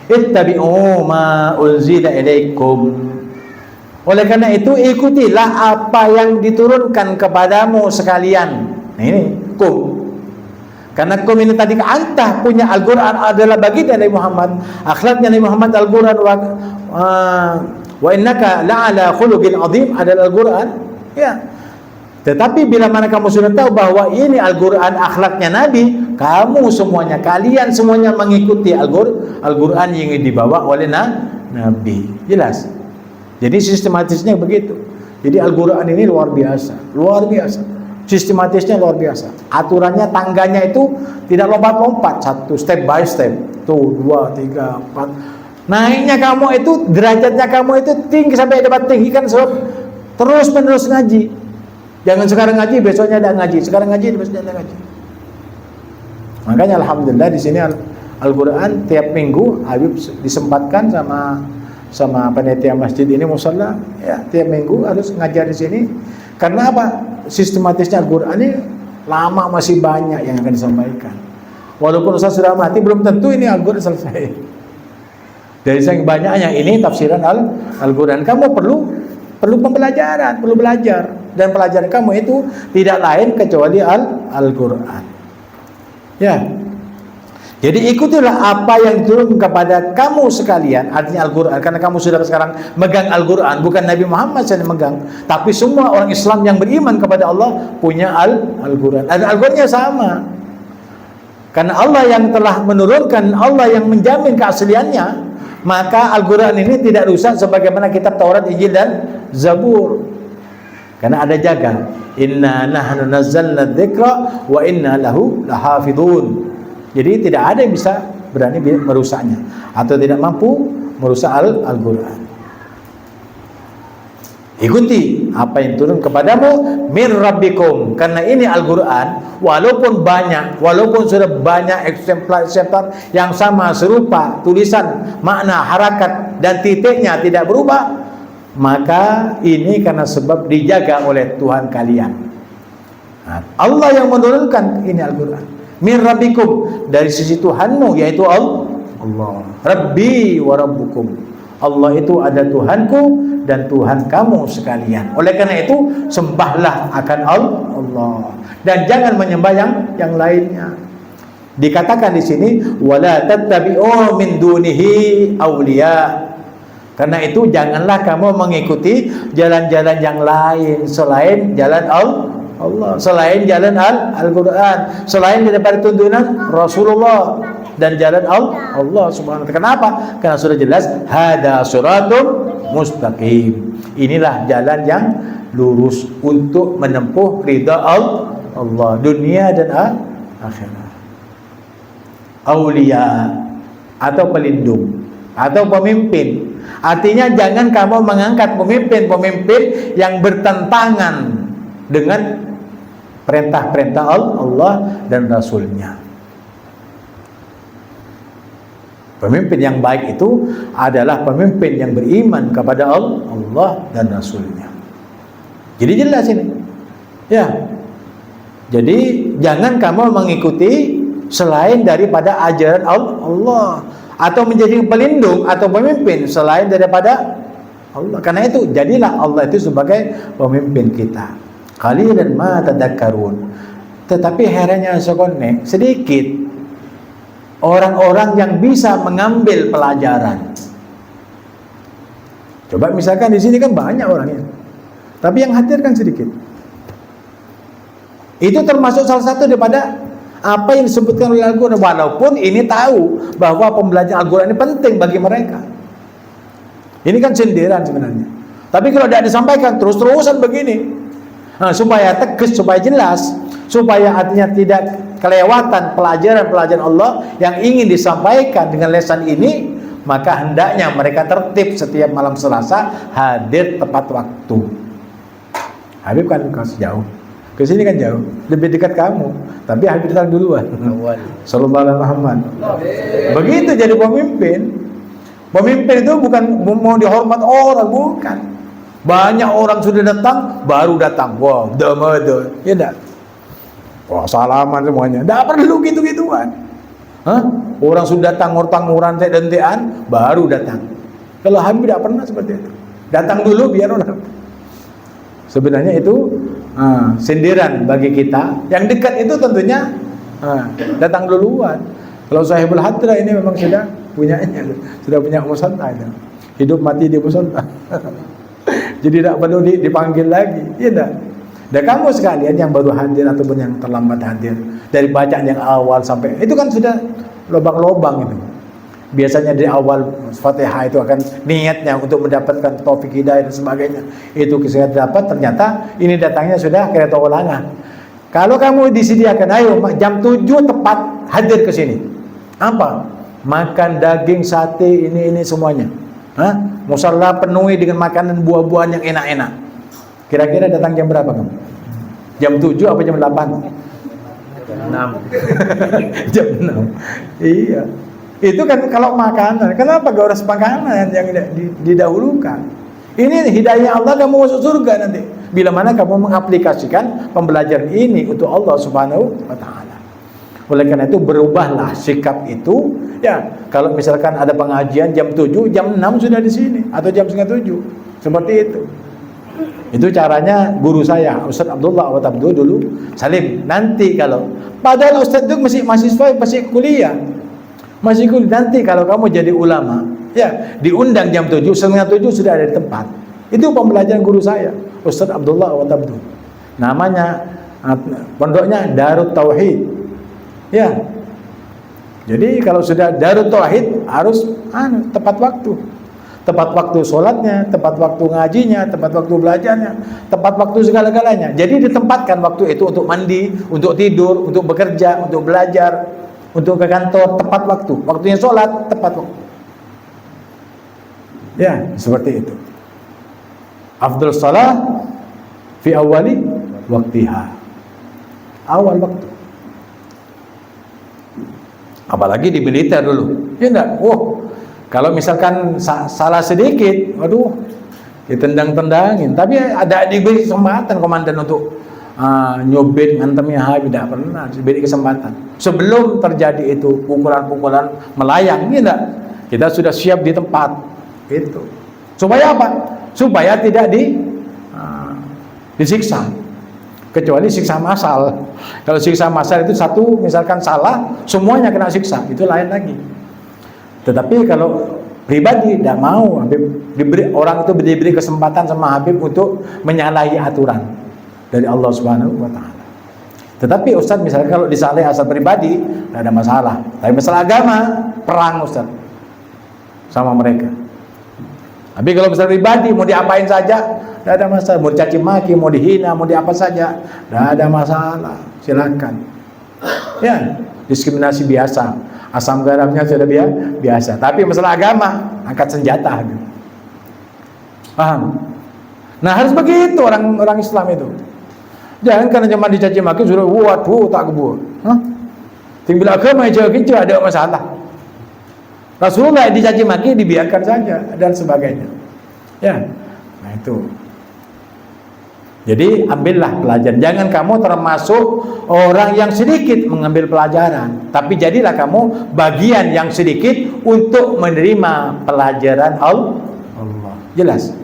Ittabi'u ma unzila ilaikum. Oleh karena itu ikutilah apa yang diturunkan kepadamu sekalian. Nah ini kum. Karena kum ini tadi antah punya Al-Quran adalah baginda Nabi Muhammad, akhlaknya Nabi Muhammad Al-Quran, wa innaka la'ala khuluqin azim adalah Al-Quran. Ya. Tetapi bila mana kamu sudah tahu bahwa ini Al-Quran akhlaknya Nabi, kamu semuanya, kalian semuanya mengikuti Al-Quran yang dibawa oleh Nabi. Jelas. Jadi sistematisnya begitu. Jadi Al-Quran ini luar biasa, luar biasa. Sistematisnya luar biasa. Aturannya, tangganya itu tidak lompat-lompat, satu step by step. Tuh, 2, 3, 4. Naiknya kamu itu, derajatnya kamu itu tinggi sampai dapat tinggi kan sebab terus menerus ngaji. Jangan sekarang ngaji, besoknya ada ngaji. Sekarang ngaji, besoknya ada ngaji. Makanya alhamdulillah di sini Al-Quran tiap minggu Habib disempatkan sama panitia masjid ini musalla, ya tiap minggu harus ngajar di sini. Karena apa? Sistematisnya Al-Quran ini lama, masih banyak yang akan disampaikan. Walaupun Ustaz sudah mati, belum tentu ini Al-Quran selesai. Dari saking banyaknya ini tafsiran Al-Quran, kamu perlu pembelajaran, perlu belajar. Dan pelajaran kamu itu tidak lain kecuali Al-Quran. Ya. Jadi ikutilah apa yang diturunkan kepada kamu sekalian, artinya Al-Quran. Karena kamu sudah sekarang megang Al-Quran, bukan Nabi Muhammad yang megang, tapi semua orang Islam yang beriman kepada Allah punya Al-Quran. Dan Al-Qurannya sama. Karena Allah yang telah menurunkan, Allah yang menjamin keasliannya, maka Al-Quran ini tidak rusak sebagaimana kitab Taurat, Injil dan Zabur. Karena ada jaga. Inna nahnu nazzalna dzikra wa inna lahu lahafidun. Jadi tidak ada yang bisa berani merusaknya atau tidak mampu merusak Al-Quran. Ikuti apa yang turun kepadamu min rabbikum. Karena ini Al-Quran walaupun banyak, walaupun sudah banyak eksemplar yang sama serupa tulisan, makna, harakat dan titiknya tidak berubah, maka ini karena sebab dijaga oleh Tuhan kalian. Allah yang menurunkan ini Al-Quran. Min rabbikum, dari sisi Tuhanmu, yaitu Allah. Rabbi wa rabbukum. Allah itu ada Tuhanku dan Tuhan kamu sekalian. Oleh karena itu sembahlah akan Allah dan jangan menyembah yang lainnya. Dikatakan di sini wala tattabi'u min dunihi awliya. Karena itu janganlah kamu mengikuti jalan-jalan yang lain selain jalan Allah, selain jalan Al-Quran, selain daripada tuntunan Rasulullah dan jalan Allah subhanahu wa ta'ala. Kenapa? Karena sudah jelas hada suratum mustaqim. Inilah jalan yang lurus untuk menempuh ridha Allah dunia dan akhirat. Aulia atau pelindung atau pemimpin. Artinya jangan kamu mengangkat pemimpin yang bertentangan dengan perintah-perintah Allah dan Rasulnya. Pemimpin yang baik itu adalah pemimpin yang beriman kepada Allah dan Rasulnya. Jadi jelas ini. Ya. Jadi jangan kamu mengikuti selain daripada ajaran Allah atau menjadi pelindung atau pemimpin selain daripada Allah. Karena itu jadilah Allah itu sebagai pemimpin kita. Qalilan ma tadakkarun. Tetapi herannya sekone sedikit orang-orang yang bisa mengambil pelajaran. Coba misalkan di sini kan banyak orangnya, tapi yang hadir kan sedikit. Itu termasuk salah satu daripada apa yang disebutkan oleh Al-Quran. Walaupun ini tahu bahwa pembelajaran Al-Quran ini penting bagi mereka. Ini kan sindiran sebenarnya. Tapi kalau tidak disampaikan terus-terusan begini, supaya tegas, supaya jelas, supaya artinya tidak kelewatan pelajaran-pelajaran Allah yang ingin disampaikan dengan lesan ini, maka hendaknya mereka tertib setiap malam Selasa hadir tepat waktu. Habib kan jauh, ke sini kan jauh, lebih dekat kamu, tapi Habib datang duluan. Sallallahu alaihi Muhammad. Begitu jadi pemimpin. Pemimpin itu bukan mau dihormat orang, bukan. Banyak orang sudah datang, baru datang. Wah, damai, ya enggak? Wah, salaman semuanya. Enggak perlu gitu-gituan. Hah? Orang sudah datang ngurtang-nguran dentean baru datang. Kalau Habib tidak pernah seperti itu. Datang dulu biar orang. Sebenarnya itu sindiran bagi kita. Yang dekat itu tentunya datang duluan. Kalau Sahibul Hadra ini memang sudah punyanya, sudah punya musannah itu. Hidup mati di musannah. Jadi tidak perlu dipanggil lagi. Iya enggak? Dan kamu sekalian yang baru hadir ataupun yang terlambat hadir, dari bacaan yang awal sampai itu kan sudah lobang-lobang itu. Biasanya dari awal Fatihah itu akan niatnya untuk mendapatkan taufik hidayah dan sebagainya. Itu saya dapat, ternyata ini datangnya sudah kereta ulangan. Kalau kamu disediakan, ayo jam 7 tepat hadir ke sini. Apa? Makan daging, sate, ini semuanya. Musalla penuhi dengan makanan buah-buahan yang enak-enak. Kira-kira datang jam berapa kamu? Jam 7 apa jam 8? Jam 6. Jam 6. Iya. Itu kan kalau makanan. Kenapa gak harus makanan yang didahulukan? Ini hidayah Allah, kamu masuk surga nanti. Bila mana kamu mengaplikasikan pembelajaran ini untuk Allah Subhanahu wa taala. Oleh karena itu berubahlah sikap itu. Ya, kalau misalkan ada pengajian jam 7, jam 6 sudah di sini atau jam setengah 7. Seperti itu. Itu caranya guru saya, Ustaz Abdullah Awad Abdul dulu. Salim, nanti kalau padahal Ustaz itu masih mahasiswa, masih kuliah. Masih kuliah, nanti kalau kamu jadi ulama, ya, diundang jam 7, setengah 7 sudah ada di tempat. Itu pembelajaran guru saya, Ustaz Abdullah Awad Abdul. Namanya pondoknya Darut Tauhid. Ya. Jadi kalau sudah Darut Tauhid harus tepat waktu. Tepat waktu sholatnya, tepat waktu ngajinya, tepat waktu belajarnya, tepat waktu segala-galanya. Jadi ditempatkan waktu itu untuk mandi, untuk tidur, untuk bekerja, untuk belajar, untuk ke kantor, tepat waktu. Waktunya sholat, tepat waktu. Ya, seperti itu. Afdal shalah fi awali waktiha. Awal waktu. Apalagi di militer dulu. Ya enggak? Kalau misalkan salah sedikit, waduh, ditendang-tendangin. Tapi ada diberi kesempatan komandan untuk nyobit, ngantemnya Habib, tidak pernah diberi kesempatan. Sebelum terjadi itu pukulan-pukulan melayang, ini enggak? Kita sudah siap di tempat. Itu. Supaya apa? Supaya tidak disiksa. Kecuali siksa massal. Kalau siksa massal itu satu, misalkan salah, semuanya kena siksa. Itu lain lagi. Tetapi kalau pribadi tidak mau, orang itu diberi kesempatan sama Habib untuk menyalahi aturan dari Allah Subhanahu wa taala. Tetapi Ustaz misalnya kalau disalahi asal pribadi tidak ada masalah. Tapi masalah agama, perang Ustaz sama mereka. Tapi kalau masalah pribadi mau diapain saja tidak ada masalah. Mau dicaci maki, mau dihina, mau diapa saja tidak ada masalah. Silakan. Ya, diskriminasi biasa. Asam garamnya sudah biasa. Tapi masalah agama, angkat senjata. Paham? Nah harus begitu orang Islam itu. Jangan karena cuma dicaci maki sudah waduh tak kebur. Tinggal agama aja gitu ada masalah. Rasulullah dicaci maki dibiarkan saja dan sebagainya. Ya, nah itu. Jadi ambillah pelajaran. Jangan kamu termasuk orang yang sedikit mengambil pelajaran, tapi jadilah kamu bagian yang sedikit untuk menerima pelajaran Allah. Jelas?